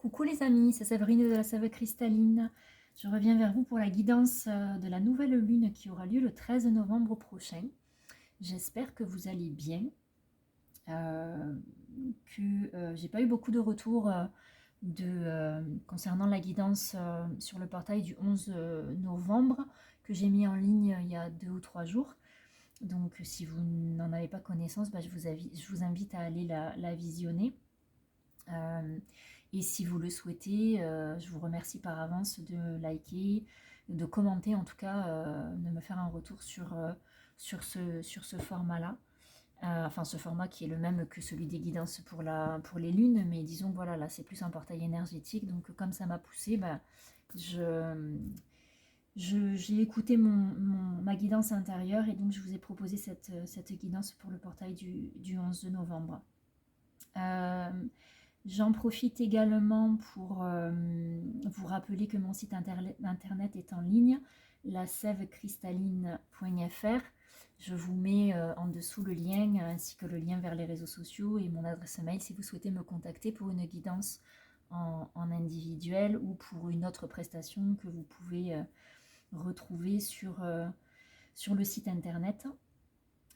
Coucou les amis, c'est Séverine de la Sève Cristalline. Je reviens vers vous pour la guidance de la nouvelle lune qui aura lieu le 13 novembre prochain. J'espère que vous allez bien, j'ai pas eu beaucoup de retours concernant la guidance sur le portail du 11 novembre que j'ai mis en ligne il y a 2 ou 3 jours. Donc si vous n'en avez pas connaissance, je vous invite à aller la visionner. Et si vous le souhaitez, je vous remercie par avance de liker, de commenter en tout cas, de me faire un retour sur ce format-là. Enfin ce format qui est le même que celui des guidances pour les lunes, mais disons que voilà, là c'est plus un portail énergétique, donc comme ça m'a poussé, j'ai écouté ma guidance intérieure et donc je vous ai proposé cette guidance pour le portail du 11 novembre. J'en profite également pour vous rappeler que mon site internet est en ligne, lasèvecristalline.fr. Je vous mets en dessous le lien ainsi que le lien vers les réseaux sociaux et mon adresse mail si vous souhaitez me contacter pour une guidance en individuel ou pour une autre prestation que vous pouvez retrouver sur le site internet.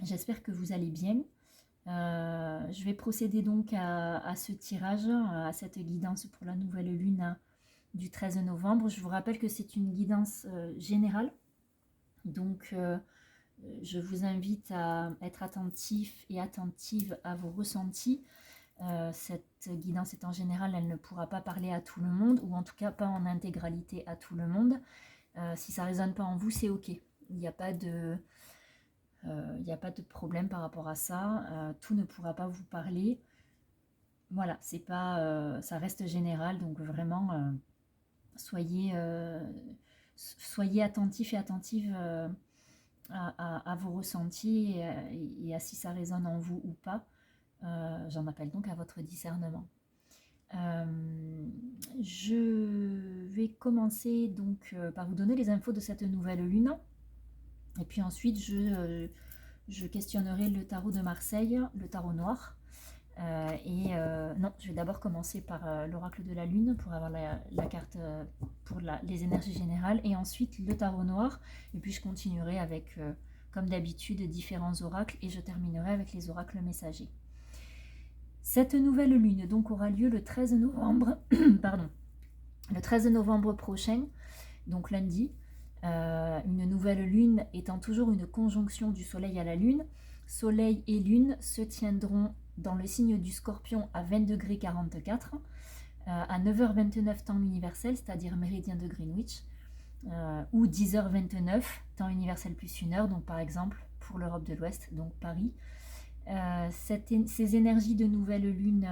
J'espère que vous allez bien. Je vais procéder donc à ce tirage, à cette guidance pour la nouvelle lune du 13 novembre. Je vous rappelle que c'est une guidance générale, donc je vous invite à être attentif et attentive à vos ressentis. Cette guidance étant générale, elle ne pourra pas parler à tout le monde, ou en tout cas pas en intégralité à tout le monde. Si ça ne résonne pas en vous, c'est ok. Il n'y a pas de problème par rapport à ça. Tout ne pourra pas vous parler. Voilà, c'est pas, ça reste général, donc vraiment soyez attentifs et attentives à vos ressentis et à si ça résonne en vous ou pas. J'en appelle donc à votre discernement. Je vais commencer donc par vous donner les infos de cette nouvelle lune. Et puis ensuite, je questionnerai le tarot de Marseille, le tarot noir. Non, je vais d'abord commencer par l'oracle de la lune pour avoir la carte pour les énergies générales. Et ensuite, le tarot noir. Et puis, je continuerai avec, comme d'habitude, différents oracles. Et je terminerai avec les oracles messagers. Cette nouvelle lune donc aura lieu le 13 novembre, pardon, le 13 novembre prochain, donc lundi. Une nouvelle lune étant toujours une conjonction du soleil à la lune. Soleil et lune se tiendront dans le signe du Scorpion à 20°44, à 9h29 temps universel, c'est-à-dire méridien de Greenwich, ou 10h29 temps universel plus 1 heure, donc par exemple pour l'Europe de l'Ouest, donc Paris. Ces énergies de nouvelle lune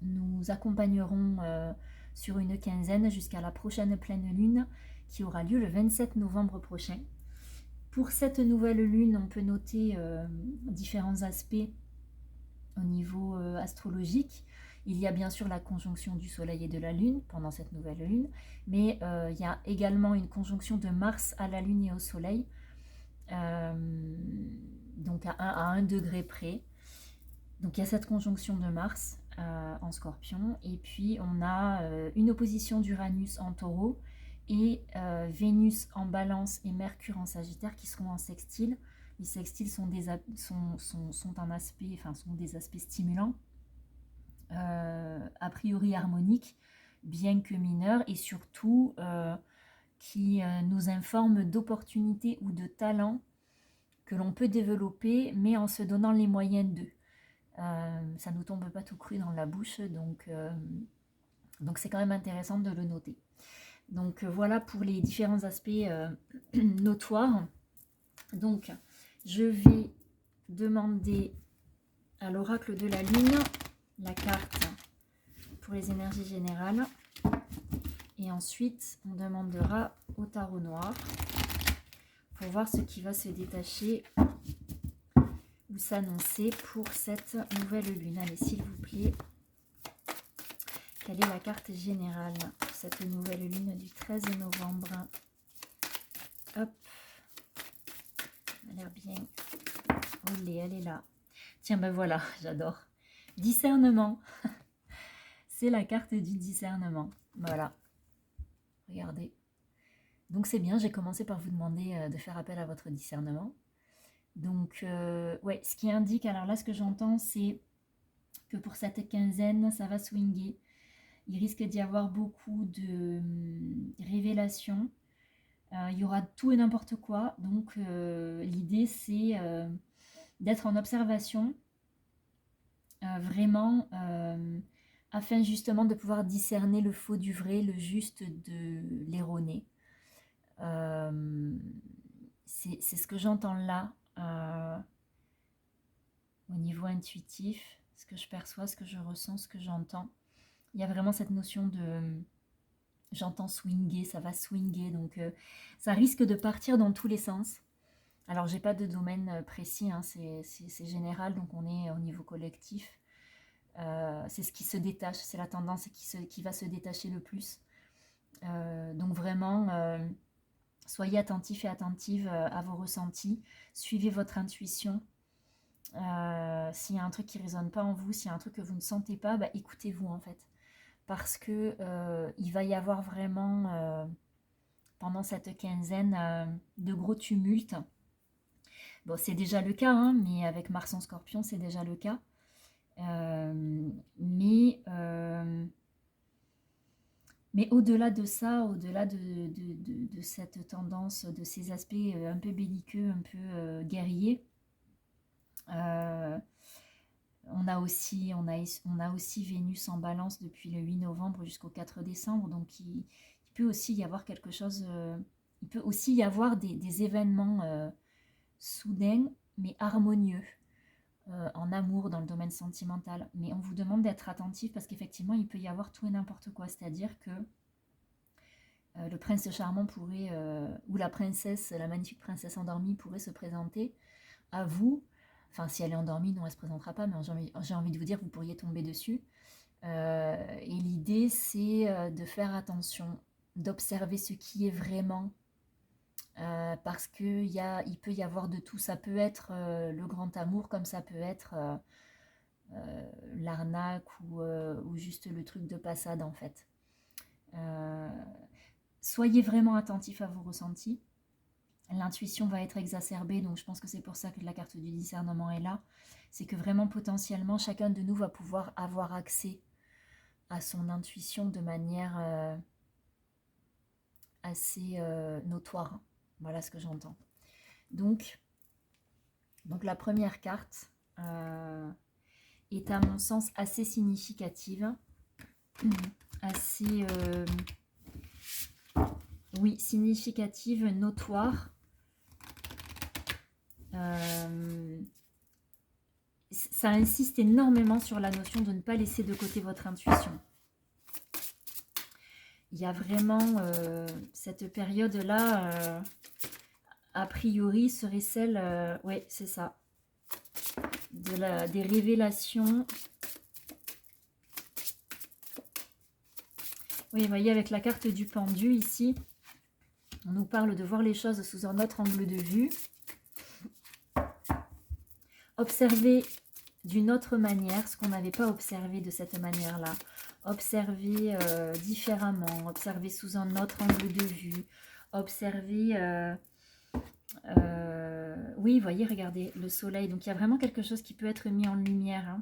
nous accompagneront sur une quinzaine jusqu'à la prochaine pleine lune qui aura lieu le 27 novembre prochain. Pour cette nouvelle lune, on peut noter différents aspects au niveau astrologique. Il y a bien sûr la conjonction du soleil et de la lune pendant cette nouvelle lune, mais il y a également une conjonction de Mars à la lune et au soleil, donc à 1 degré près. Donc il y a cette conjonction de Mars en Scorpion, et puis on a une opposition d'Uranus en Taureau, et Vénus en Balance et Mercure en Sagittaire qui seront en sextile. Les sextiles sont des aspects stimulants, a priori harmoniques, bien que mineurs, et surtout qui nous informent d'opportunités ou de talents que l'on peut développer, mais en se donnant les moyens d'eux. Ça ne nous tombe pas tout cru dans la bouche, donc c'est quand même intéressant de le noter. Donc voilà pour les différents aspects notoires. Donc je vais demander à l'oracle de la lune la carte pour les énergies générales. Et ensuite on demandera au tarot noir pour voir ce qui va se détacher ou s'annoncer pour cette nouvelle lune. Allez, s'il vous plaît, quelle est la carte générale pour cette nouvelle lune du 13 novembre? Hop, elle a l'air bien. Olé, elle est là. Tiens, ben voilà, j'adore. Discernement. c'est la carte du discernement. Voilà, regardez. Donc c'est bien, j'ai commencé par vous demander de faire appel à votre discernement. Donc, ouais, ce qui indique, alors là, ce que j'entends, c'est que pour cette quinzaine, ça va swinguer. Il risque d'y avoir beaucoup de révélations. Il y aura tout et n'importe quoi. Donc, l'idée, c'est d'être en observation, vraiment, afin justement de pouvoir discerner le faux du vrai, le juste de l'erroné. C'est ce que j'entends là, au niveau intuitif, ce que je perçois, ce que je ressens, ce que j'entends. Il y a vraiment cette notion de... J'entends swinguer, ça va swinguer, donc ça risque de partir dans tous les sens. Alors, j'ai pas de domaine précis, hein, c'est général, donc on est au niveau collectif. C'est ce qui se détache, c'est la tendance qui va se détacher le plus. Donc vraiment, soyez attentifs et attentives à vos ressentis, suivez votre intuition. S'il y a un truc qui ne résonne pas en vous, s'il y a un truc que vous ne sentez pas, bah, écoutez-vous en fait. Parce que il va y avoir vraiment, pendant cette quinzaine, de gros tumultes. Bon, c'est déjà le cas, hein, mais avec Mars en Scorpion, c'est déjà le cas. Mais au-delà de ça, au-delà de cette tendance, de ces aspects un peu belliqueux, un peu guerriers, on a aussi Vénus en Balance depuis le 8 novembre jusqu'au 4 décembre, donc il peut aussi y avoir quelque chose, il peut aussi y avoir des événements soudains mais harmonieux. En amour, dans le domaine sentimental. Mais on vous demande d'être attentif parce qu'effectivement, il peut y avoir tout et n'importe quoi. C'est-à-dire que le prince charmant pourrait, ou la princesse, la magnifique princesse endormie pourrait se présenter à vous. Enfin, si elle est endormie, non, elle ne se présentera pas, mais j'ai envie de vous dire que vous pourriez tomber dessus. Et l'idée, c'est de faire attention, d'observer ce qui est vraiment. Parce qu'il peut y avoir de tout. Ça peut être le grand amour, comme ça peut être l'arnaque ou juste le truc de passade en fait. Soyez vraiment attentif à vos ressentis. L'intuition va être exacerbée, donc je pense que c'est pour ça que la carte du discernement est là. C'est que vraiment potentiellement chacun de nous va pouvoir avoir accès à son intuition de manière assez notoire. Voilà ce que j'entends. Donc la première carte est à mon sens assez significative, assez, oui, significative, notoire. Ça insiste énormément sur la notion de ne pas laisser de côté votre intuition. Il y a vraiment cette période-là, a priori, serait celle, ouais, c'est ça, des révélations. Oui, vous voyez, avec la carte du pendu ici, on nous parle de voir les choses sous un autre angle de vue. Observer d'une autre manière ce qu'on n'avait pas observé de cette manière-là. Observer différemment, observer sous un autre angle de vue, observer... oui, vous voyez, regardez, le soleil. Donc, il y a vraiment quelque chose qui peut être mis en lumière.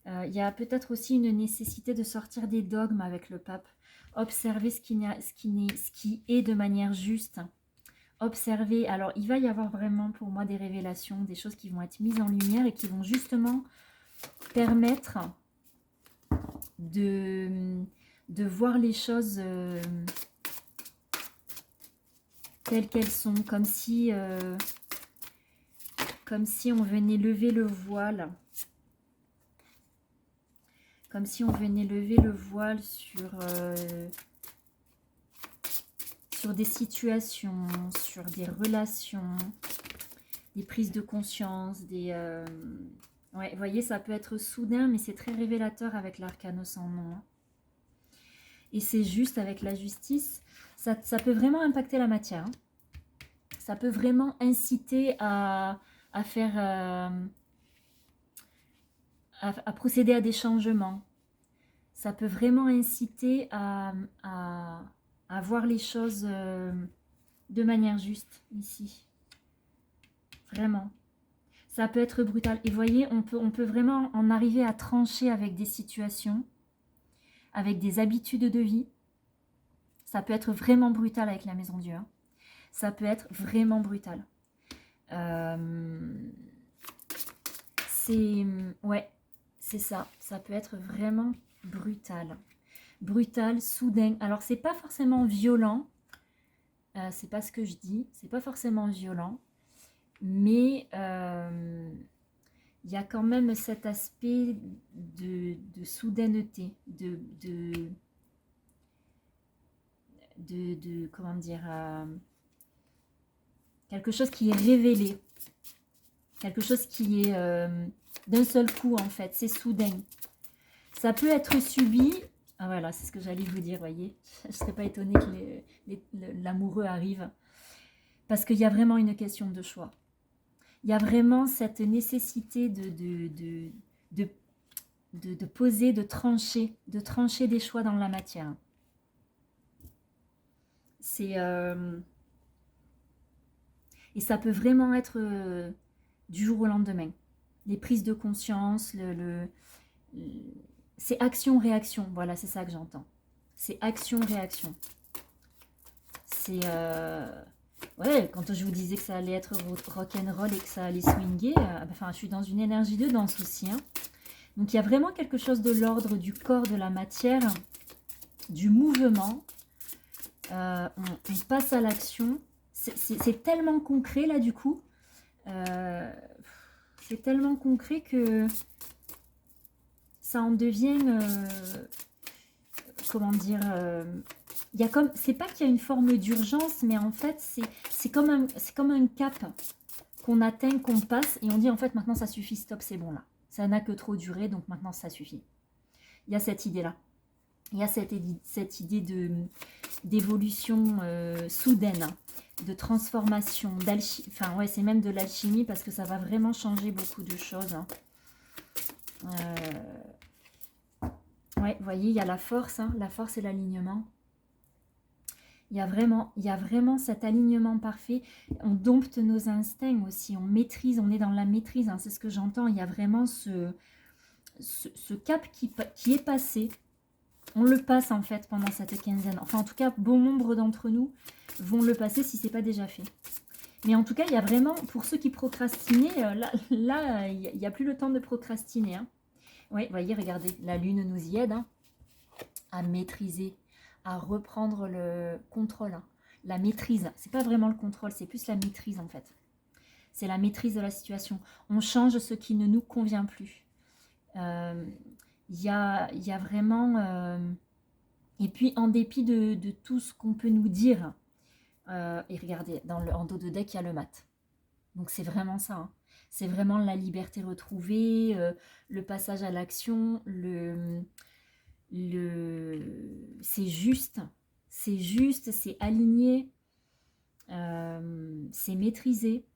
Hein. Il y a peut-être aussi une nécessité de sortir des dogmes avec le pape. Observer ce qui est de manière juste. Observer. Alors, il va y avoir vraiment pour moi des révélations, des choses qui vont être mises en lumière et qui vont justement permettre de voir les choses telles qu'elles sont, comme si on venait lever le voile. Comme si on venait lever le voile sur des situations, sur des relations, des prises de conscience, ouais, vous voyez, ça peut être soudain, mais c'est très révélateur avec l'arcane sans nom. Hein. Et c'est juste avec la justice, ça peut vraiment impacter la matière. Hein. Ça peut vraiment inciter à faire... à procéder à des changements. Ça peut vraiment inciter à voir les choses de manière juste ici. Vraiment. Ça peut être brutal. Et vous voyez, on peut vraiment en arriver à trancher avec des situations, avec des habitudes de vie. Ça peut être vraiment brutal avec la maison Dieu. Hein. Ça peut être vraiment brutal. Ouais, c'est ça. Ça peut être vraiment brutal. Brutal, soudain. Alors, c'est pas forcément violent. C'est pas ce que je dis. C'est pas forcément violent. Mais il y a quand même cet aspect de soudaineté, comment dire, quelque chose qui est révélé, quelque chose qui est d'un seul coup en fait, c'est soudain. Ça peut être subi, ah voilà, c'est ce que j'allais vous dire, voyez, je ne serais pas étonnée que l'amoureux arrive, parce qu'il y a vraiment une question de choix. Il y a vraiment cette nécessité de poser, de trancher des choix dans la matière. C'est et ça peut vraiment être du jour au lendemain. Les prises de conscience, c'est action-réaction. Voilà, c'est ça que j'entends. C'est action-réaction. C'est ouais, quand je vous disais que ça allait être rock'n'roll et que ça allait swinguer, enfin, je suis dans une énergie de danse aussi. Hein. Donc, il y a vraiment quelque chose de l'ordre du corps, de la matière, du mouvement. On passe à l'action. C'est tellement concret, là, du coup. C'est tellement concret que ça en devient... comment dire il y a comme, c'est pas qu'il y a une forme d'urgence, mais en fait, c'est comme un cap qu'on atteint, qu'on passe, et on dit en fait maintenant ça suffit, stop, c'est bon là. Ça n'a que trop duré, donc maintenant ça suffit. Il y a cette idée-là. Il y a cette idée d'évolution soudaine, de transformation, d'alchimie. Enfin ouais, c'est même de l'alchimie parce que ça va vraiment changer beaucoup de choses. Hein. Ouais, vous voyez, il y a la force et l'alignement. Il y a vraiment cet alignement parfait. On dompte nos instincts aussi, on maîtrise, on est dans la maîtrise, hein, c'est ce que j'entends. Il y a vraiment ce cap qui est passé. On le passe en fait pendant cette quinzaine. Enfin en tout cas, bon nombre d'entre nous vont le passer si ce n'est pas déjà fait. Mais en tout cas, il y a vraiment, pour ceux qui procrastinaient, là il n'y a plus le temps de procrastiner. Hein. Oui, vous voyez, regardez, la lune nous y aide hein, à maîtriser, à reprendre le contrôle, hein. La maîtrise. C'est pas vraiment le contrôle, c'est plus la maîtrise en fait. C'est la maîtrise de la situation. On change ce qui ne nous convient plus. Il y a vraiment... et puis en dépit de tout ce qu'on peut nous dire, et regardez, en dos de deck, il y a le mat. Donc c'est vraiment ça. Hein. C'est vraiment la liberté retrouvée, le passage à l'action, c'est juste, c'est aligné, c'est maîtrisé.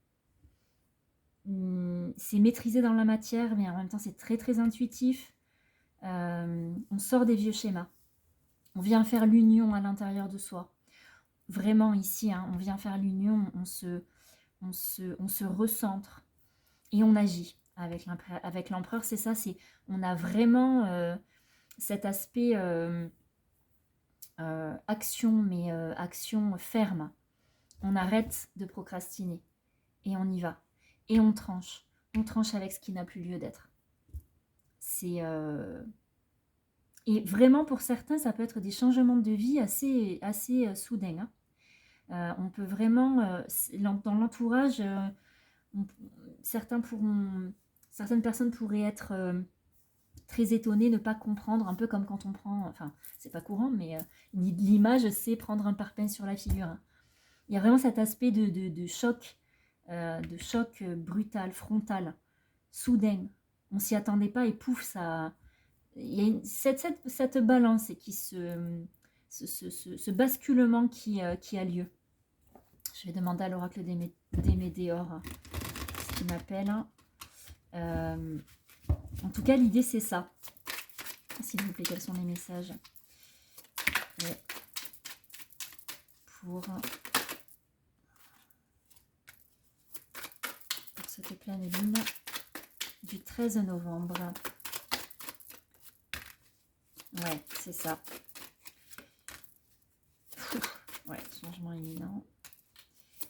C'est maîtrisé dans la matière, mais en même temps c'est très très intuitif. On sort des vieux schémas. On vient faire l'union à l'intérieur de soi. Vraiment ici, hein, on vient faire l'union, on se recentre et on agit. Avec l'empereur, c'est ça, on a vraiment cet aspect action, mais action ferme. On arrête de procrastiner et on y va. Et on tranche. On tranche avec ce qui n'a plus lieu d'être. C'est... Et vraiment, pour certains, ça peut être des changements de vie assez soudains. Hein. On peut vraiment... dans l'entourage, certaines personnes pourraient être très étonnées, ne pas comprendre, un peu comme quand on prend... Enfin, c'est pas courant, mais l'image, c'est prendre un parpaing sur la figure. Hein. Il y a vraiment cet aspect de choc, brutal, frontal, soudain. On s'y attendait pas et pouf, ça... Il y a cette balance et ce basculement qui a lieu. Je vais demander à l'oracle des Médéors ce qu'il m'appelle. En tout cas, l'idée, c'est ça. S'il vous plaît, quels sont les messages pour cette pleine lune du 13 novembre. Ouais, c'est ça. Ouais, changement imminent.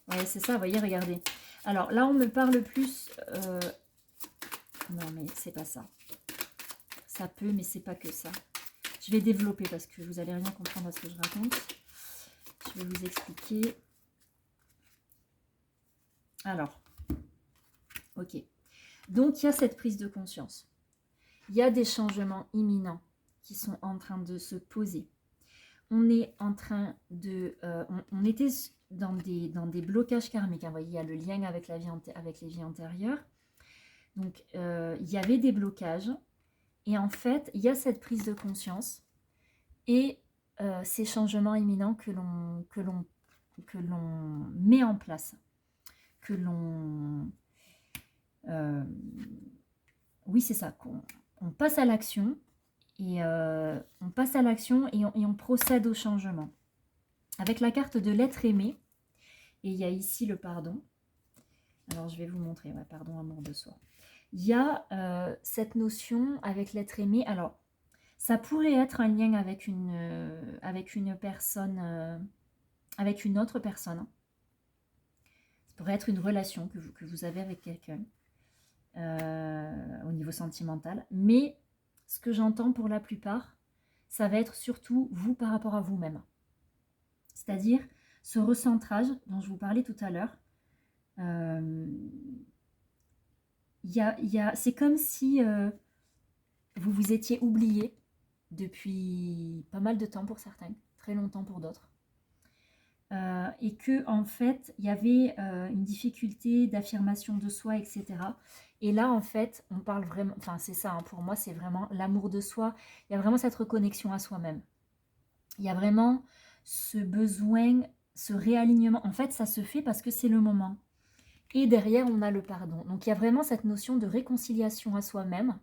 Ouais, c'est ça, vous voyez, regardez. Alors là, on me parle plus... Non, mais c'est pas ça. Ça peut, mais c'est pas que ça. Je vais développer parce que vous allez rien comprendre à ce que je raconte. Je vais vous expliquer. Alors, ok. Donc, il y a cette prise de conscience. Il y a des changements imminents qui sont en train de se poser. On est en train de... on était dans des blocages karmiques. Hein, vous voyez, il y a le lien avec, les vies antérieures. Donc, il y avait des blocages. Et en fait, il y a cette prise de conscience et ces changements imminents que l'on met en place. Que l'on... oui, c'est ça. On passe à l'action. Et on passe à l'action et on procède au changement. Avec la carte de l'être aimé, et il y a ici le pardon. Alors, je vais vous montrer, ouais, pardon, amour de soi. Il y a cette notion avec l'être aimé. Alors, ça pourrait être un lien avec une personne, avec une autre personne. Ça pourrait être une relation que vous avez avec quelqu'un au niveau sentimental. Mais ce que j'entends pour la plupart, ça va être surtout vous par rapport à vous-même. C'est-à-dire ce recentrage dont je vous parlais tout à l'heure. C'est comme si vous vous étiez oublié depuis pas mal de temps pour certains, très longtemps pour d'autres. Et que en fait, il y avait une difficulté d'affirmation de soi, etc. Et là, en fait, on parle vraiment, enfin c'est ça, hein, pour moi, c'est vraiment l'amour de soi. Il y a vraiment cette reconnexion à soi-même. Il y a vraiment ce besoin, ce réalignement. En fait, ça se fait parce que c'est le moment. Et derrière, on a le pardon. Donc, il y a vraiment cette notion de réconciliation à soi-même,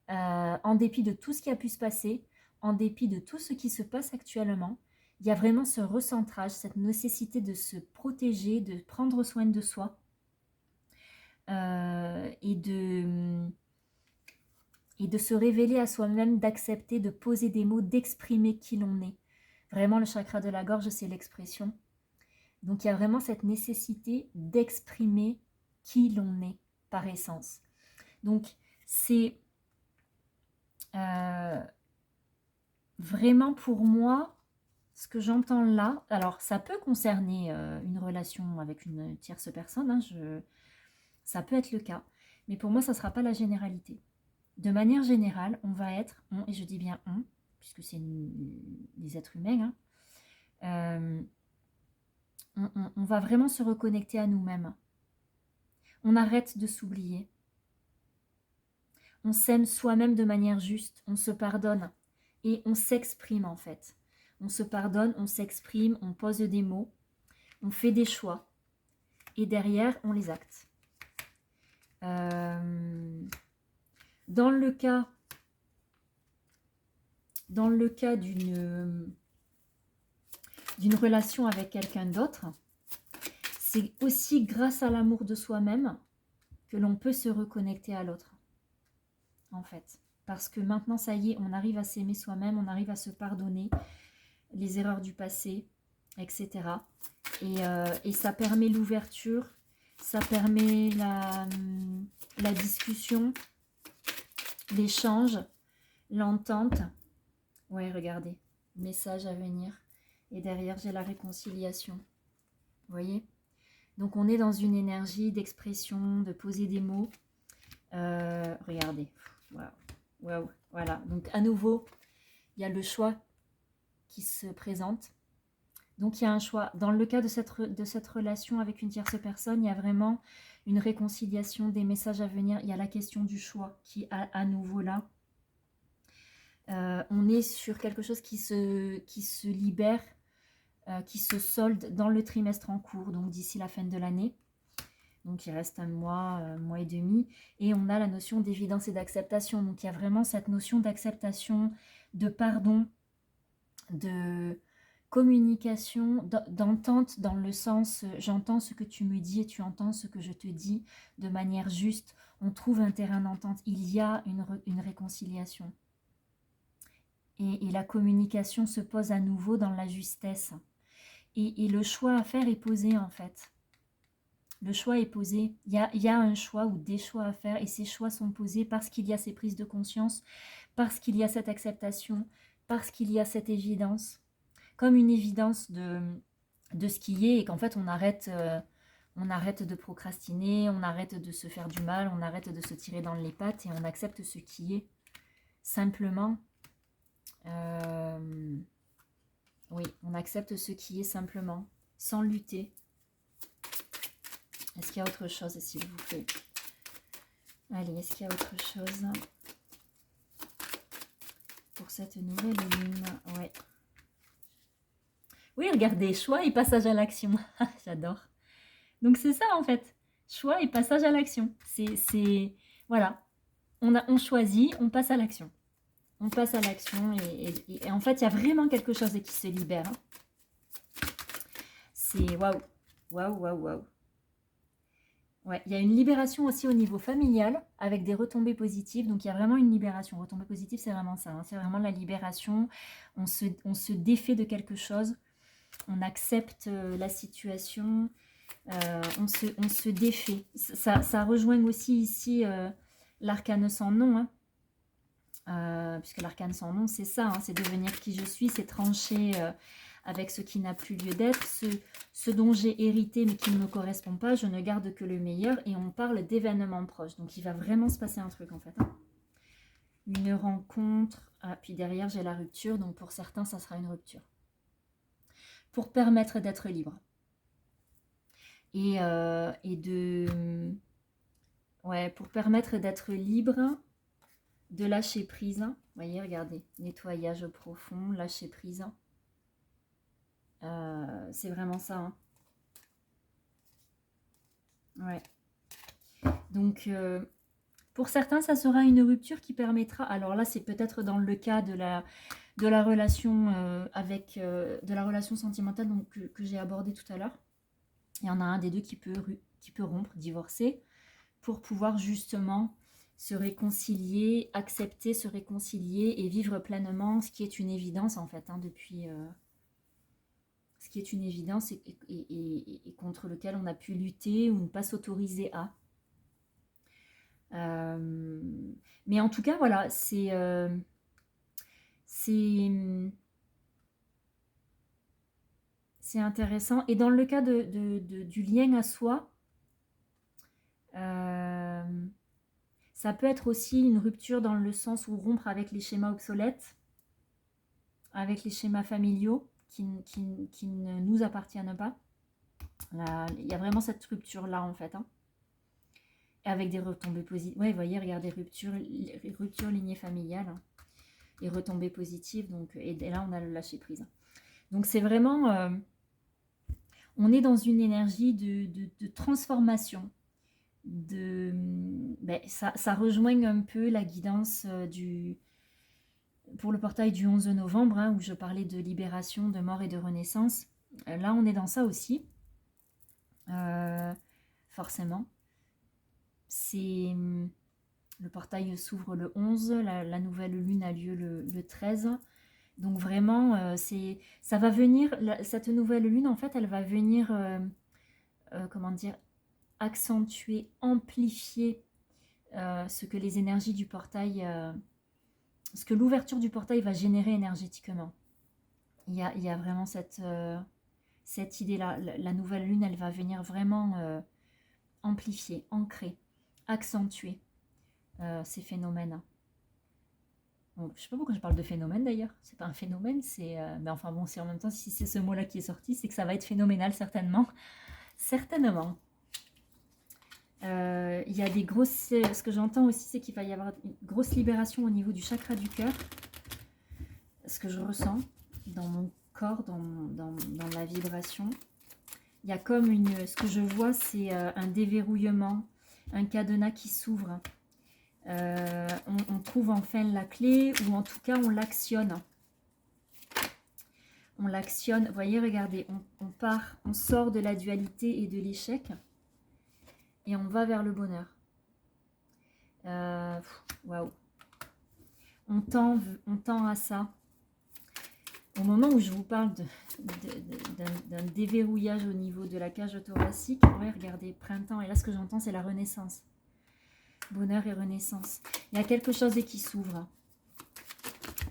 en dépit de tout ce qui a pu se passer, en dépit de tout ce qui se passe actuellement. Il y a vraiment ce recentrage, cette nécessité de se protéger, de prendre soin de soi et de se révéler à soi-même, d'accepter, de poser des mots, d'exprimer qui l'on est. Vraiment, le chakra de la gorge, c'est l'expression. Donc, il y a vraiment cette nécessité d'exprimer qui l'on est par essence. Donc, c'est vraiment pour moi, ce que j'entends là, alors ça peut concerner une relation avec une tierce personne, hein, ça peut être le cas, mais pour moi, ça ne sera pas la généralité. De manière générale, on va être, et je dis bien on, puisque c'est des êtres humains, hein, on va vraiment se reconnecter à nous-mêmes. On arrête de s'oublier. On s'aime soi-même de manière juste, on se pardonne et on s'exprime en fait. On se pardonne, on s'exprime, on pose des mots, on fait des choix et derrière, on les acte. Dans le cas d'une relation avec quelqu'un d'autre, c'est aussi grâce à l'amour de soi-même que l'on peut se reconnecter à l'autre, en fait. Parce que maintenant, ça y est, on arrive à s'aimer soi-même, on arrive à se pardonner les erreurs du passé, etc. Et ça permet l'ouverture, ça permet la discussion, l'échange, l'entente. Ouais, regardez, message à venir. Et derrière, j'ai la réconciliation. Vous voyez? Donc, on est dans une énergie d'expression, de poser des mots. Regardez. Waouh. Waouh. Voilà. Donc, à nouveau, il y a le choix qui se présente. Donc, il y a un choix. Dans le cas de cette relation avec une tierce personne, il y a vraiment une réconciliation, des messages à venir. Il y a la question du choix qui est à nouveau là. On est sur quelque chose qui se libère, qui se solde dans le trimestre en cours, donc d'ici la fin de l'année. Donc il reste un mois et demi. Et on a la notion d'évidence et d'acceptation. Donc il y a vraiment cette notion d'acceptation, de pardon, de communication, d'entente dans le sens j'entends ce que tu me dis et tu entends ce que je te dis de manière juste. On trouve un terrain d'entente. Il y a une réconciliation. Et la communication se pose à nouveau dans la justesse. Et le choix à faire est posé en fait. Le choix est posé. Il y a un choix ou des choix à faire et ces choix sont posés parce qu'il y a ces prises de conscience, parce qu'il y a cette acceptation, parce qu'il y a cette évidence. Comme une évidence de ce qui est et qu'en fait on arrête de procrastiner, on arrête de se faire du mal, on arrête de se tirer dans les pattes et on accepte ce qui est. Simplement, oui, on accepte ce qui est simplement, sans lutter. Est-ce qu'il y a autre chose, s'il vous plaît? Allez, est-ce qu'il y a autre chose pour cette nouvelle lune? Ouais. Oui, regardez, choix et passage à l'action. J'adore. Donc c'est ça en fait, choix et passage à l'action. Voilà, on choisit, on passe à l'action. On passe à l'action et en fait, il y a vraiment quelque chose qui se libère. C'est waouh, waouh, waouh, waouh. Ouais, il y a une libération aussi au niveau familial avec des retombées positives. Donc il y a vraiment une libération. Retombées positives, c'est vraiment ça. Hein. C'est vraiment la libération. On se défait de quelque chose. On accepte la situation. On se défait. Ça rejoint aussi ici l'arcane sans nom. Hein. Puisque l'arcane sans nom, c'est ça. Hein, c'est devenir qui je suis. C'est trancher avec ce qui n'a plus lieu d'être, ce dont j'ai hérité mais qui ne me correspond pas, je ne garde que le meilleur et on parle d'événements proches. Donc il va vraiment se passer un truc en fait. Hein. Une rencontre, puis derrière j'ai la rupture, donc pour certains ça sera une rupture. Pour permettre d'être libre. Et pour permettre d'être libre, de lâcher prise. Vous voyez, regardez, nettoyage profond, lâcher prise. C'est vraiment ça. Hein. Ouais. Donc, pour certains, ça sera une rupture qui permettra... Alors là, c'est peut-être dans le cas de la relation de la relation sentimentale donc, que j'ai abordée tout à l'heure. Il y en a un des deux qui peut rompre, divorcer, pour pouvoir justement se réconcilier, accepter, se réconcilier et vivre pleinement ce qui est une évidence en fait, hein, depuis... ce qui est une évidence et contre lequel on a pu lutter ou ne pas s'autoriser à. Mais en tout cas, voilà, c'est intéressant. Et dans le cas du lien à soi, ça peut être aussi une rupture dans le sens où rompre avec les schémas obsolètes, avec les schémas familiaux qui ne nous appartiennent pas. Là, il y a vraiment cette rupture-là, en fait. Hein. Et avec des retombées positives. Ouais, vous voyez, regardez, rupture lignée familiale. Hein. Et retombées positives. Donc, et là, on a le lâcher-prise. Donc, c'est vraiment... on est dans une énergie de transformation. Ça rejoint un peu la guidance pour le portail du 11 novembre, hein, où je parlais de libération, de mort et de renaissance. Là, on est dans ça aussi. Forcément. Le portail s'ouvre le 11, la nouvelle lune a lieu le 13. Donc vraiment, ça va venir, cette nouvelle lune, en fait, elle va venir, comment dire, accentuer, amplifier ce que les énergies du portail, ce que l'ouverture du portail va générer énergétiquement. Il y a vraiment cette idée-là. La nouvelle lune, elle va venir vraiment amplifier, ancrer, accentuer ces phénomènes. Donc, je ne sais pas pourquoi je parle de phénomène d'ailleurs. C'est pas un phénomène, c'est... mais enfin bon, c'est en même temps, si c'est ce mot-là qui est sorti, c'est que ça va être phénoménal certainement. Certainement. Il y a des grosses... Ce que j'entends aussi, c'est qu'il va y avoir une grosse libération au niveau du chakra du cœur. Ce que je ressens dans mon corps, dans la vibration. Il y a comme ce que je vois, c'est un déverrouillement, un cadenas qui s'ouvre. On trouve enfin la clé, ou en tout cas on l'actionne. On l'actionne. Vous voyez, regardez, on sort de la dualité et de l'échec et on va vers le bonheur. Waouh. On tend à ça. Au moment où je vous parle d'un déverrouillage au niveau de la cage thoracique, ouais, regardez, printemps, et là ce que j'entends c'est la renaissance. Bonheur et renaissance. Il y a quelque chose qui s'ouvre.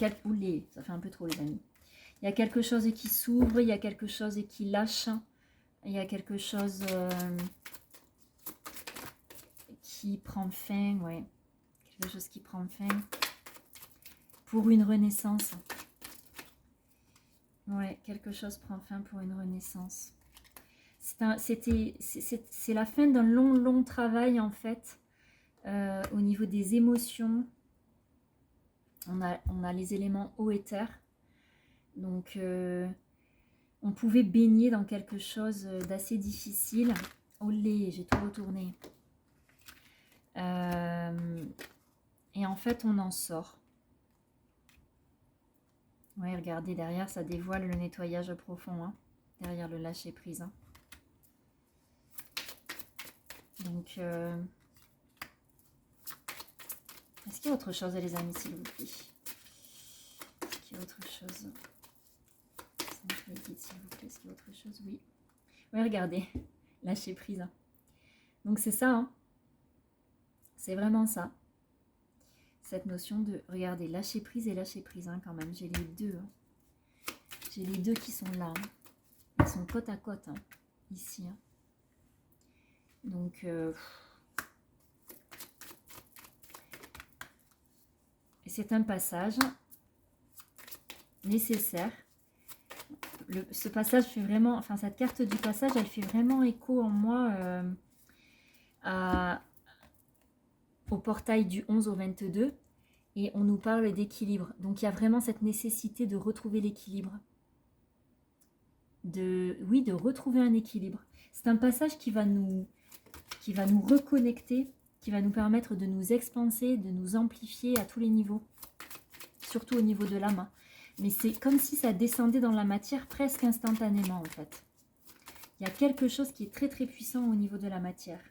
Ça fait un peu trop les amis. Il y a quelque chose qui s'ouvre, il y a quelque chose qui lâche, il y a quelque chose qui prend fin, ouais. Quelque chose qui prend fin pour une renaissance. Ouais, quelque chose prend fin pour une renaissance. C'est la fin d'un long travail en fait, au niveau des émotions. On a les éléments eau et terre. Donc, on pouvait baigner dans quelque chose d'assez difficile. Olé, j'ai tout retourné. Et en fait, on en sort. Oui, regardez, derrière, ça dévoile le nettoyage profond. Hein, derrière le lâcher-prise. Hein. Donc, est-ce qu'il y a autre chose, les amis, s'il vous plaît? Est-ce qu'il y a autre chose? Je me dis, s'il vous plaît, est-ce qu'il y a autre chose? Oui. Oui, regardez, lâcher prise. Donc, c'est ça. Hein. C'est vraiment ça. Cette notion de, regardez, lâcher prise et lâcher prise, hein, quand même. J'ai les deux. Hein. J'ai les deux qui sont là. Hein. Ils sont côte à côte, hein, ici. Hein. Donc, c'est un passage nécessaire. Ce passage fait vraiment, enfin cette carte du passage, elle fait vraiment écho en moi au portail du 11 au 22 et on nous parle d'équilibre. Donc il y a vraiment cette nécessité de retrouver l'équilibre. De retrouver un équilibre. C'est un passage qui va nous reconnecter, qui va nous permettre de nous expanser, de nous amplifier à tous les niveaux, surtout au niveau de l'âme. Mais c'est comme si ça descendait dans la matière presque instantanément en fait. Il y a quelque chose qui est très très puissant au niveau de la matière.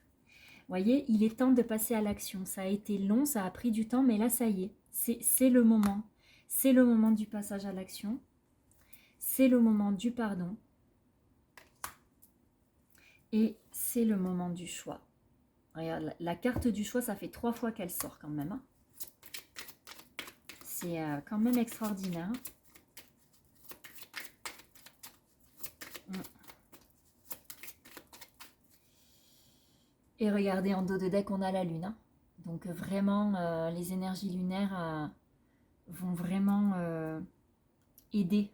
Vous voyez, il est temps de passer à l'action. Ça a été long, ça a pris du temps, mais là ça y est, c'est le moment. C'est le moment du passage à l'action. C'est le moment du pardon. Et c'est le moment du choix. Regarde, la carte du choix, ça fait 3 fois qu'elle sort quand même. Hein. C'est quand même extraordinaire. Et regardez, en dos de deck, on a la lune. Hein. Donc vraiment, les énergies lunaires vont vraiment aider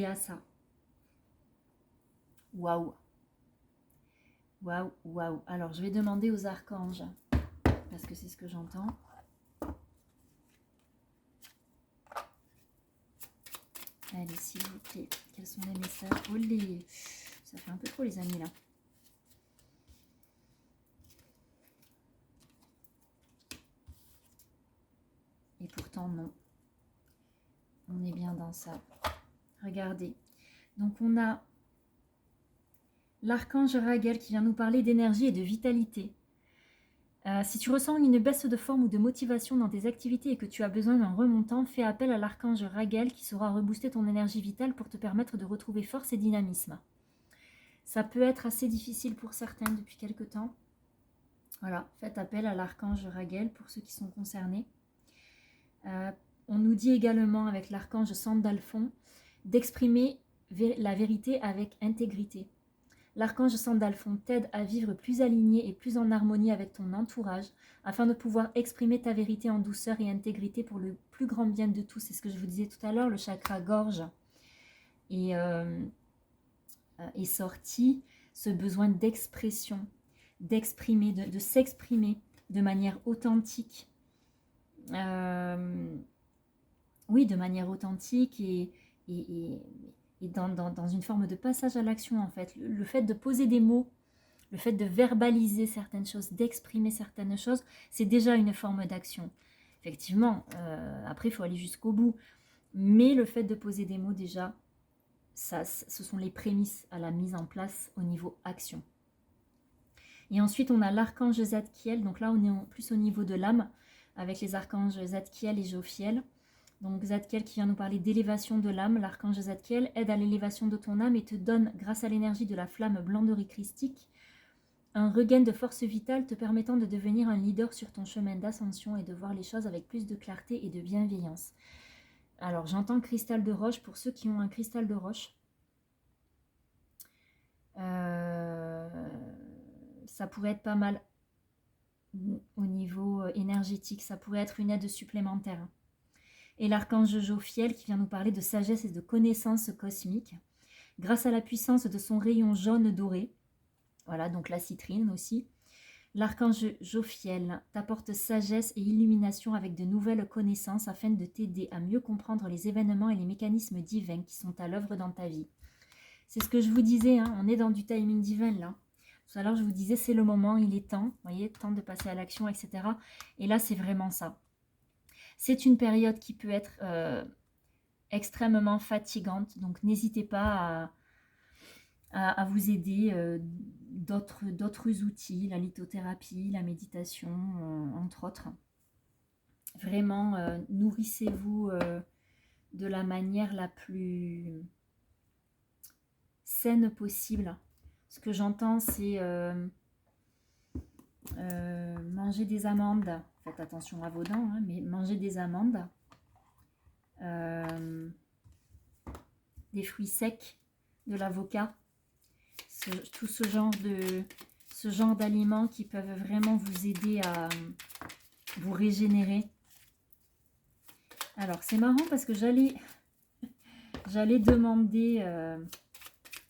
à ça. Waouh. Waouh, waouh. Alors, je vais demander aux archanges, parce que c'est ce que j'entends. Allez, s'il vous plaît, quels sont les messages? Olé, ça fait un peu trop les amis là. Et pourtant non. On est bien dans ça. Regardez. Donc on a l'archange Raguel qui vient nous parler d'énergie et de vitalité. Si tu ressens une baisse de forme ou de motivation dans tes activités et que tu as besoin d'un remontant, fais appel à l'archange Raguel qui saura rebooster ton énergie vitale pour te permettre de retrouver force et dynamisme. Ça peut être assez difficile pour certains depuis quelque temps. Voilà, faites appel à l'archange Raguel pour ceux qui sont concernés. On nous dit également avec l'archange Sandalphon d'exprimer la vérité avec intégrité. L'archange Sandalphon t'aide à vivre plus aligné et plus en harmonie avec ton entourage afin de pouvoir exprimer ta vérité en douceur et intégrité pour le plus grand bien de tous. C'est ce que je vous disais tout à l'heure, le chakra gorge est sorti, ce besoin d'expression, d'exprimer, de s'exprimer de manière authentique. Oui, de manière authentique et et dans une forme de passage à l'action en fait. Le fait de poser des mots, le fait de verbaliser certaines choses, d'exprimer certaines choses, c'est déjà une forme d'action. Effectivement, après il faut aller jusqu'au bout. Mais le fait de poser des mots déjà, ça, ce sont les prémices à la mise en place au niveau action. Et ensuite on a l'archange Zadkiel, donc là on est plus au niveau de l'âme, avec les archanges Zadkiel et Jophiel. Donc Zadkiel qui vient nous parler d'élévation de l'âme, l'archange Zadkiel aide à l'élévation de ton âme et te donne, grâce à l'énergie de la flamme blanderie christique, un regain de force vitale te permettant de devenir un leader sur ton chemin d'ascension et de voir les choses avec plus de clarté et de bienveillance. Alors j'entends cristal de roche pour ceux qui ont un cristal de roche. Ça pourrait être pas mal au niveau énergétique, ça pourrait être une aide supplémentaire. Et l'archange Jophiel qui vient nous parler de sagesse et de connaissance cosmique, grâce à la puissance de son rayon jaune doré, voilà, donc la citrine aussi. L'archange Jophiel t'apporte sagesse et illumination avec de nouvelles connaissances afin de t'aider à mieux comprendre les événements et les mécanismes divins qui sont à l'œuvre dans ta vie. C'est ce que je vous disais, hein, on est dans du timing divin là. Tout à l'heure, je vous disais, c'est le moment, il est temps, vous voyez, temps de passer à l'action, etc. Et là, c'est vraiment ça. C'est une période qui peut être extrêmement fatigante, donc n'hésitez pas à vous aider d'autres outils, la lithothérapie, la méditation, entre autres. Vraiment, nourrissez-vous de la manière la plus saine possible. Ce que j'entends, c'est manger des amandes. Faites attention à vos dents, hein, mais manger des amandes. Des fruits secs, de l'avocat. Tout ce genre d'aliments qui peuvent vraiment vous aider à vous régénérer. Alors, c'est marrant parce que j'allais demander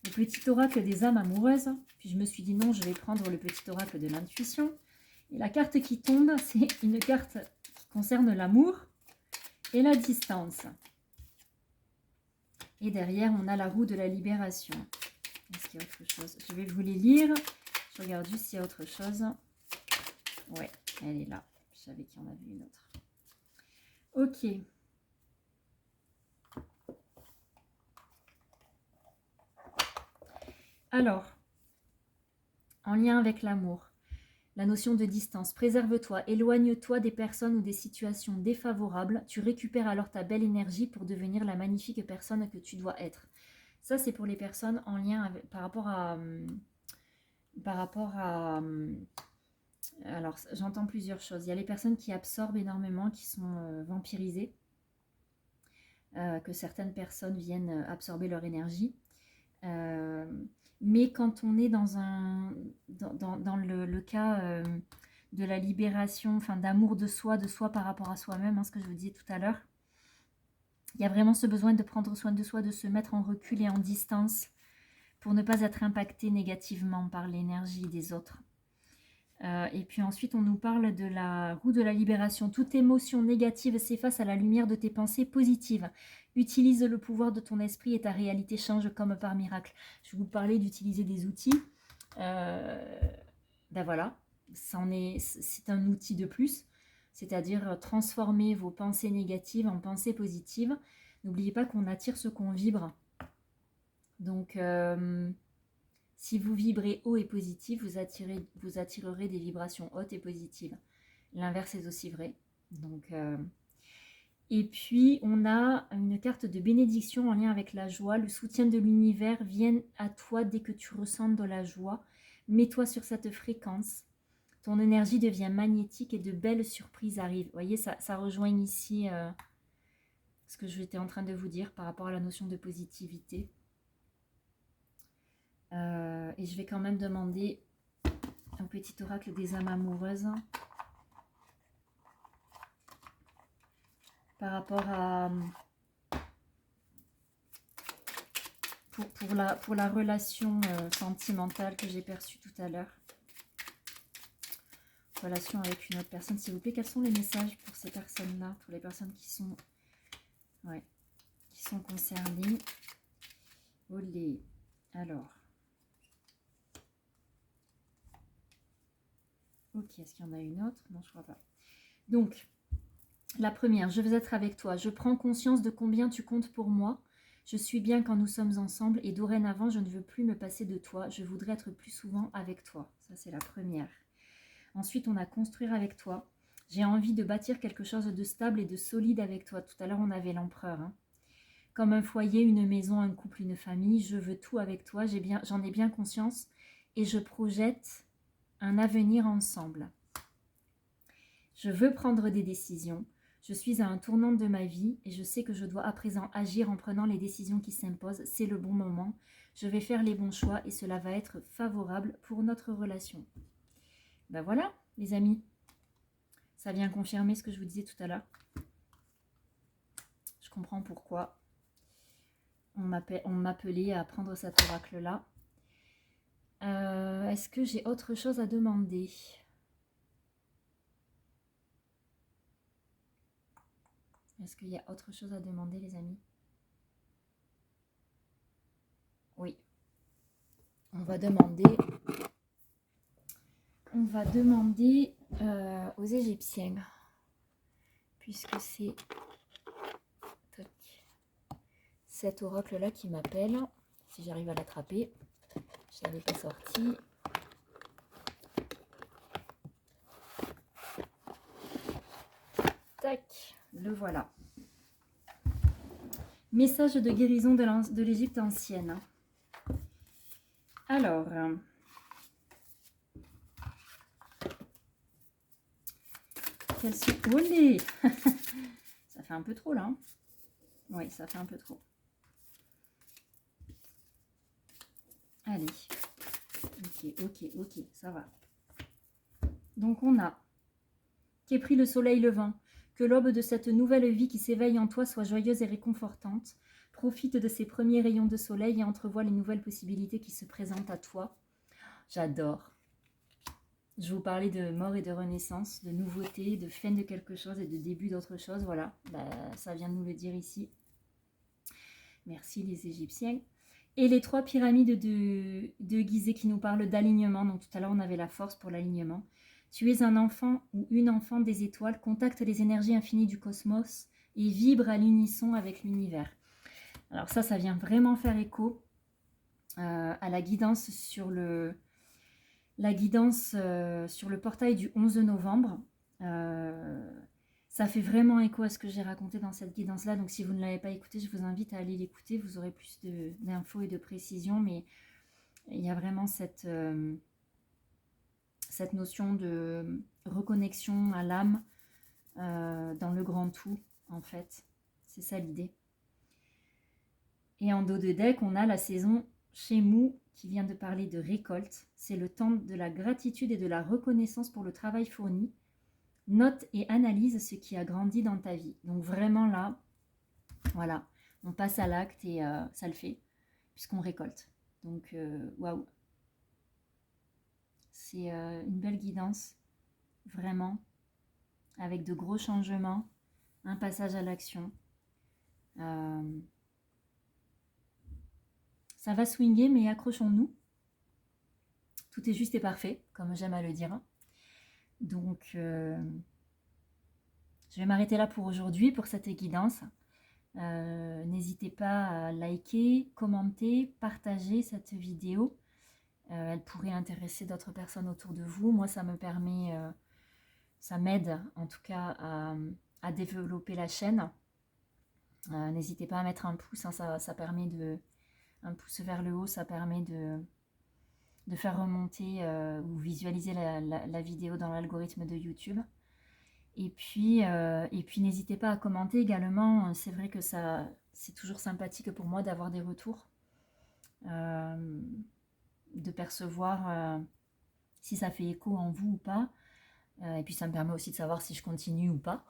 le petit oracle des âmes amoureuses. Puis je me suis dit non, je vais prendre le petit oracle de l'intuition. Et la carte qui tombe, c'est une carte qui concerne l'amour et la distance. Et derrière, on a la roue de la libération. Est-ce qu'il y a autre chose? Je vais vous les lire. Je regarde juste s'il y a autre chose. Ouais, elle est là. Je savais qu'il y en avait une autre. Ok. Alors, en lien avec l'amour, la notion de distance. Préserve-toi, éloigne-toi des personnes ou des situations défavorables. Tu récupères alors ta belle énergie pour devenir la magnifique personne que tu dois être. Ça, c'est pour les personnes en lien avec, par rapport à alors, j'entends plusieurs choses. Il y a les personnes qui absorbent énormément, qui sont vampirisées, que certaines personnes viennent absorber leur énergie. Mais quand on est dans le cas de la libération, enfin d'amour de soi par rapport à soi-même, hein, ce que je vous disais tout à l'heure, il y a vraiment ce besoin de prendre soin de soi, de se mettre en recul et en distance pour ne pas être impacté négativement par l'énergie des autres. Et puis ensuite, on nous parle de la roue de la libération. Toute émotion négative s'efface à la lumière de tes pensées positives. Utilise le pouvoir de ton esprit et ta réalité change comme par miracle. Je vais vous parler d'utiliser des outils. Ben voilà, c'est un outil de plus. C'est-à-dire transformer vos pensées négatives en pensées positives. N'oubliez pas qu'on attire ce qu'on vibre. Donc... si vous vibrez haut et positif, vous attirerez des vibrations hautes et positives. L'inverse est aussi vrai. Donc, et puis, on a une carte de bénédiction en lien avec la joie. Le soutien de l'univers vient à toi dès que tu ressens de la joie. Mets-toi sur cette fréquence. Ton énergie devient magnétique et de belles surprises arrivent. Vous voyez, ça rejoint ici ce que j'étais en train de vous dire par rapport à la notion de positivité. Et je vais quand même demander un petit oracle des âmes amoureuses par rapport à pour la relation sentimentale que j'ai perçue tout à l'heure. Relation avec une autre personne, s'il vous plaît. Quels sont les messages pour ces personnes-là, pour les personnes qui sont concernées? Olé. Alors. Ok, est-ce qu'il y en a une autre? Non, je crois pas. Donc, la première, je veux être avec toi. Je prends conscience de combien tu comptes pour moi. Je suis bien quand nous sommes ensemble et dorénavant, je ne veux plus me passer de toi. Je voudrais être plus souvent avec toi. Ça, c'est la première. Ensuite, on a construire avec toi. J'ai envie de bâtir quelque chose de stable et de solide avec toi. Tout à l'heure, on avait l'empereur. Hein. Comme un foyer, une maison, un couple, une famille. Je veux tout avec toi. J'en ai bien conscience et je projette un avenir ensemble. Je veux prendre des décisions. Je suis à un tournant de ma vie et je sais que je dois à présent agir en prenant les décisions qui s'imposent. C'est le bon moment. Je vais faire les bons choix et cela va être favorable pour notre relation. Ben voilà, les amis. Ça vient confirmer ce que je vous disais tout à l'heure. Je comprends pourquoi on m'appelait à prendre cet oracle-là. Est-ce que j'ai autre chose à demander ? Est-ce qu'il y a autre chose à demander, les amis? Oui. On va demander aux Égyptiens, puisque c'est cet oracle-là qui m'appelle. Si j'arrive à l'attraper, je ne l'avais pas sorti. Tac, le voilà. Message de guérison de l'Égypte ancienne. Alors, quels sont... Olé. Ça fait un peu trop là. Hein, oui, ça fait un peu trop. Allez. Ok, ça va. Donc on a qu'ait pris le soleil levant, que l'aube de cette nouvelle vie qui s'éveille en toi soit joyeuse et réconfortante. Profite de ces premiers rayons de soleil et entrevois les nouvelles possibilités qui se présentent à toi. J'adore. Je vous parlais de mort et de renaissance, de nouveauté, de fin de quelque chose et de début d'autre chose. Voilà, ça vient de nous le dire ici. Merci les Égyptiens. Et les 3 pyramides de Gizeh qui nous parlent d'alignement. Donc tout à l'heure, on avait la force pour l'alignement. Tu es un enfant ou une enfant des étoiles, contacte les énergies infinies du cosmos et vibre à l'unisson avec l'univers. Alors ça vient vraiment faire écho à la guidance sur le portail du 11 novembre. Ça fait vraiment écho à ce que j'ai raconté dans cette guidance-là. Donc si vous ne l'avez pas écouté, je vous invite à aller l'écouter. Vous aurez plus d'infos et de précisions. Mais il y a vraiment cette notion de reconnexion à l'âme dans le grand tout, en fait. C'est ça l'idée. Et en dos de deck, on a la saison Shemu qui vient de parler de récolte. C'est le temps de la gratitude et de la reconnaissance pour le travail fourni. Note et analyse ce qui a grandi dans ta vie. Donc vraiment là, voilà, on passe à l'acte et ça le fait, puisqu'on récolte. Donc waouh. C'est une belle guidance, vraiment, avec de gros changements, un passage à l'action. Ça va swinguer, mais accrochons-nous. Tout est juste et parfait, comme j'aime à le dire. Donc, je vais m'arrêter là pour aujourd'hui, pour cette guidance. N'hésitez pas à liker, commenter, partager cette vidéo. Elle pourrait intéresser d'autres personnes autour de vous. Moi, ça me permet, ça m'aide en tout cas à développer la chaîne. N'hésitez pas à mettre un pouce, hein, ça permet un pouce vers le haut, ça permet de faire remonter ou visualiser la vidéo dans l'algorithme de YouTube. Et puis n'hésitez pas à commenter également. C'est vrai que c'est toujours sympathique pour moi d'avoir des retours, de percevoir si ça fait écho en vous ou pas. Et puis ça me permet aussi de savoir si je continue ou pas.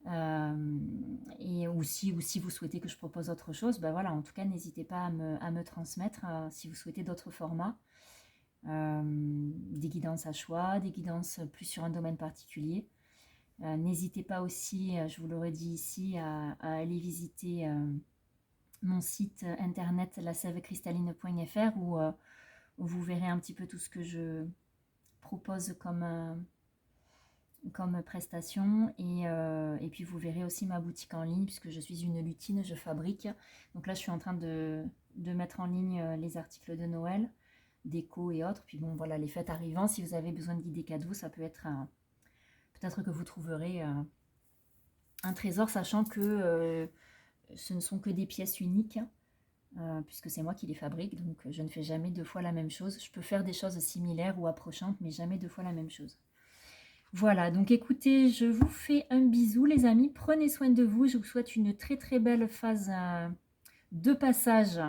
Ou si vous souhaitez que je propose autre chose, voilà, en tout cas n'hésitez pas à me transmettre si vous souhaitez d'autres formats, des guidances à choix, des guidances plus sur un domaine particulier. N'hésitez pas aussi, je vous l'aurais dit ici, à aller visiter mon site internet lasèvecristalline.fr où vous verrez un petit peu tout ce que je propose comme prestation et puis vous verrez aussi ma boutique en ligne puisque je suis une lutine, je fabrique. Donc là je suis en train de mettre en ligne les articles de Noël, déco et autres. Puis bon voilà, les fêtes arrivant, si vous avez besoin d'idées cadeaux, ça peut être peut-être que vous trouverez un trésor, sachant que ce ne sont que des pièces uniques, puisque c'est moi qui les fabrique, donc je ne fais jamais deux fois la même chose. Je peux faire des choses similaires ou approchantes, mais jamais deux fois la même chose. Voilà, donc écoutez, je vous fais un bisou les amis, prenez soin de vous, je vous souhaite une très très belle phase de passage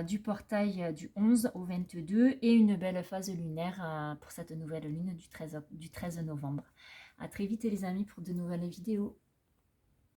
du portail du 11 au 22 et une belle phase lunaire pour cette nouvelle lune du 13 novembre. À très vite les amis pour de nouvelles vidéos.